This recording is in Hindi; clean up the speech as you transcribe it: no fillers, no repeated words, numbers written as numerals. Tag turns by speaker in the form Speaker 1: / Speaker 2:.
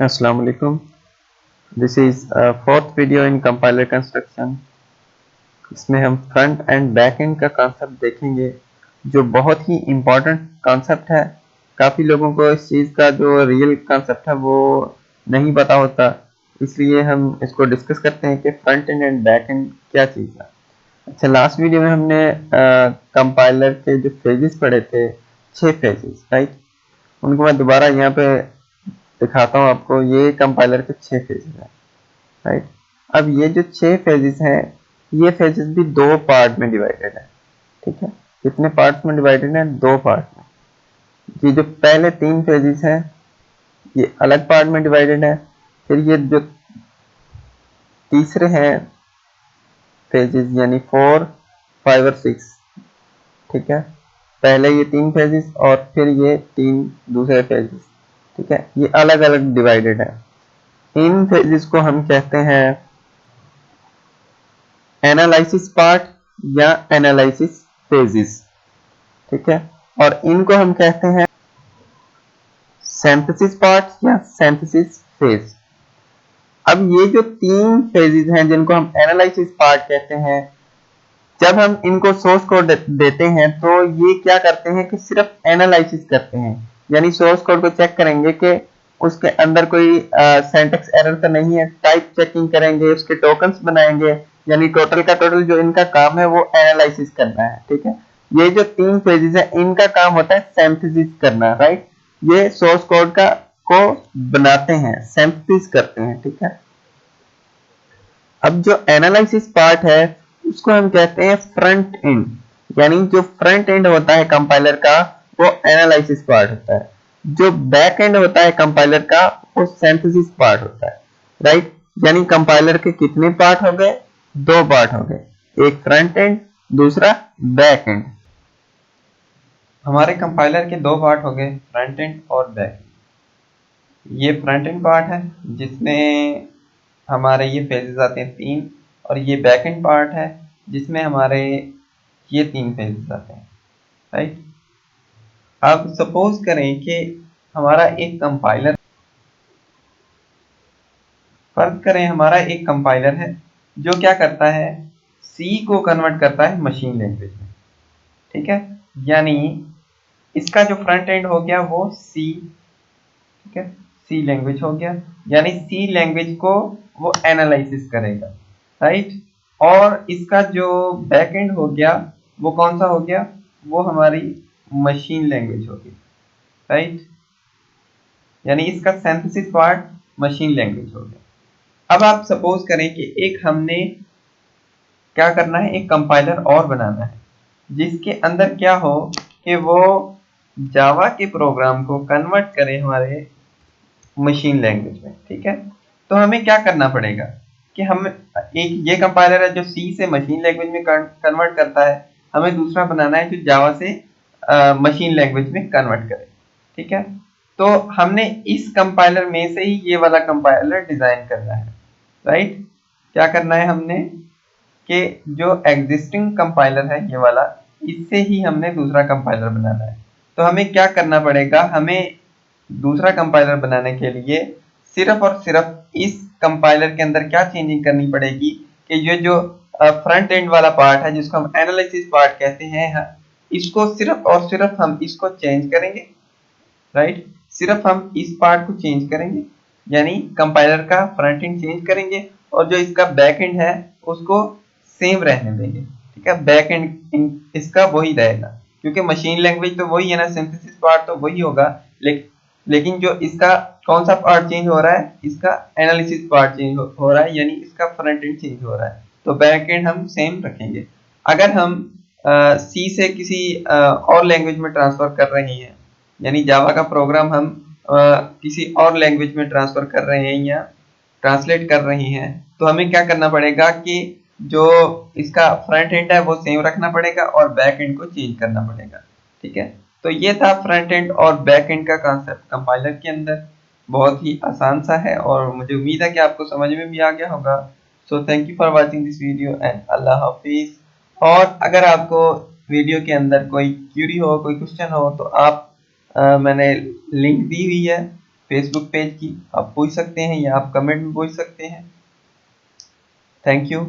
Speaker 1: Assalamu alaikum. This is a fourth video in compiler construction. इसमें हम फ्रंट एंड बैक एंड का कॉन्सेप्ट देखेंगे जो बहुत ही इम्पोर्टेंट कॉन्सेप्ट है। काफ़ी लोगों को इस चीज़ का जो रियल कॉन्सेप्ट है वो नहीं पता होता, इसलिए हम इसको डिस्कस करते हैं कि front end and back and क्या चीज़ है। अच्छा, लास्ट वीडियो में हमने कंपाइलर के जो फेजेस पढ़े थे, 6 फेजेस, राइट। उनको मैं दोबारा यहाँ पे दिखाता हूँ आपको। ये कंपाइलर के 6 फेजेस हैं, राइट। अब ये जो 6 फेजेस हैं, ये फेजेस भी 2 पार्ट में डिवाइडेड है, ठीक है। कितने पार्ट्स में डिवाइडेड है? 2 पार्ट में। ये जो पहले 3 फेजेस हैं ये अलग पार्ट में डिवाइडेड है। फिर ये जो तीसरे हैं फेजेस यानी 4, 5 और 6, ठीक है। पहले ये 3 फेजेस और फिर ये 3 दूसरे फेजेस, ठीक है। ये अलग अलग डिवाइडेड है। इन फेजेस को हम कहते हैं एनालिसिस पार्ट या एनालिसिस फेजेस, ठीक है। और इनको हम कहते हैं सिंथेसिस पार्ट या सिंथेसिस फेज। अब ये जो 3 फेजेस हैं जिनको हम एनालिसिस पार्ट कहते हैं, जब हम इनको सोर्स कोड देते हैं तो ये क्या करते हैं कि सिर्फ एनालिसिस करते हैं, यानी सोर्स कोड को चेक करेंगे कि उसके अंदर कोई सिंटैक्स एरर तो नहीं है, टाइप चेकिंग करेंगे, उसके टोकन्स बनाएंगे, यानी टोटल का टोटल जो इनका काम है वो एनालिसिस करना है, ठीक है। ये जो 3 फेजेस है इनका काम होता है सिंथेसिस करना, राइट। ये सोर्स कोड को बनाते हैं, सिंथेसिस करते हैं, ठीक है। अब जो एनालिसिस पार्ट है उसको हम कहते हैं फ्रंट एंड, यानी जो फ्रंट एंड होता है कंपाइलर का वो एनालिसिस पार्ट होता है। जो बैक एंड होता है कंपाइलर का वो सिंथेसिस पार्ट होता है, राइट। यानी कंपाइलर के कितने पार्ट हो गए? 2 पार्ट हो गए, एक फ्रंट एंड, दूसरा बैक एंड। हमारे कंपाइलर के 2 पार्ट हो गए, फ्रंट एंड और बैक एंड। ये फ्रंट एंड पार्ट है जिसमें हमारे ये फेजेस आते हैं 3, और ये बैक एंड पार्ट है जिसमें हमारे ये 3 फेजेस आते हैं, राइट। अब सपोज करें कि हमारा एक कंपाइलर, फर्ज करें हमारा एक कंपाइलर है जो क्या करता है, सी को कन्वर्ट करता है मशीन लैंग्वेज में, ठीक है। यानी इसका जो फ्रंट एंड हो गया वो सी, ठीक है, सी लैंग्वेज हो गया, यानी सी लैंग्वेज को वो एनालिसिस करेगा, राइट। और इसका जो बैक एंड हो गया वो कौन सा हो गया? वो हमारी मशीन लैंग्वेज होगी, राइट। यानी इसका सिंथेसिस पार्ट मशीन लैंग्वेज हो गया। अब आप सपोज करें कि एक हमने क्या करना है, एक कंपाइलर और बनाना है जिसके अंदर क्या हो कि वो जावा के प्रोग्राम को कन्वर्ट करे हमारे मशीन लैंग्वेज में, ठीक है। तो हमें क्या करना पड़ेगा कि हम एक ये कंपाइलर है जो सी से मशीन लैंग्वेज में कन्वर्ट करता है, हमें दूसरा बनाना है जो जावा से मशीन लैंग्वेज में कन्वर्ट करे, ठीक है। तो हमने इस कंपाइलर में से ही ये वाला कंपाइलर डिजाइन करना है, राइट। क्या करना है हमने कि जो एग्जिस्टिंग कंपाइलर है ये वाला, इससे ही हमने दूसरा कंपाइलर बनाना है। तो हमें क्या करना पड़ेगा, हमें दूसरा कंपाइलर बनाने के लिए सिर्फ और सिर्फ इस कंपाइलर के अंदर क्या चेंजिंग करनी पड़ेगी कि ये जो फ्रंट एंड वाला पार्ट है जिसको हम एनालिसिस पार्ट कहते हैं, इसको सिर्फ और सिर्फ हम इसको चेंज करेंगे, राइट। सिर्फ हम इस पार्ट को चेंज करेंगे, यानी कंपाइलर का फ्रंट एंड चेंज करेंगे और जो इसका बैक एंड है उसको सेम रहने देंगे, ठीक है। बैक एंड इसका वही रहेगा क्योंकि मशीन लैंग्वेज तो वही है ना, सिंथेसिस पार्ट तो वही होगा, लेकिन जो इसका कौन सा पार्ट चेंज हो रहा है, इसका एनालिसिस पार्ट चेंज हो रहा है, यानी इसका फ्रंट एंड चेंज हो रहा है। तो बैक एंड हम सेम रखेंगे। अगर हम सी से किसी और लैंग्वेज में ट्रांसफर कर रहे हैं, यानी जावा का प्रोग्राम हम किसी और लैंग्वेज में ट्रांसफर कर रहे हैं या ट्रांसलेट कर रहे हैं, तो हमें क्या करना पड़ेगा कि जो इसका फ्रंट एंड है वो सेम रखना पड़ेगा और बैक एंड को चेंज करना पड़ेगा, ठीक है। तो ये था फ्रंट एंड और बैक एंड का कॉन्सेप्ट कंपाइलर के अंदर। बहुत ही आसान सा है और मुझे उम्मीद है कि आपको समझ में भी आ गया होगा। So thank you for watching this video and Allah हाफिज। और अगर आपको वीडियो के अंदर कोई क्यूरी हो, कोई क्वेश्चन हो, तो आप मैंने लिंक दी हुई है, फेसबुक पेज की, आप पूछ सकते हैं या आप कमेंट में पूछ सकते हैं। Thank you.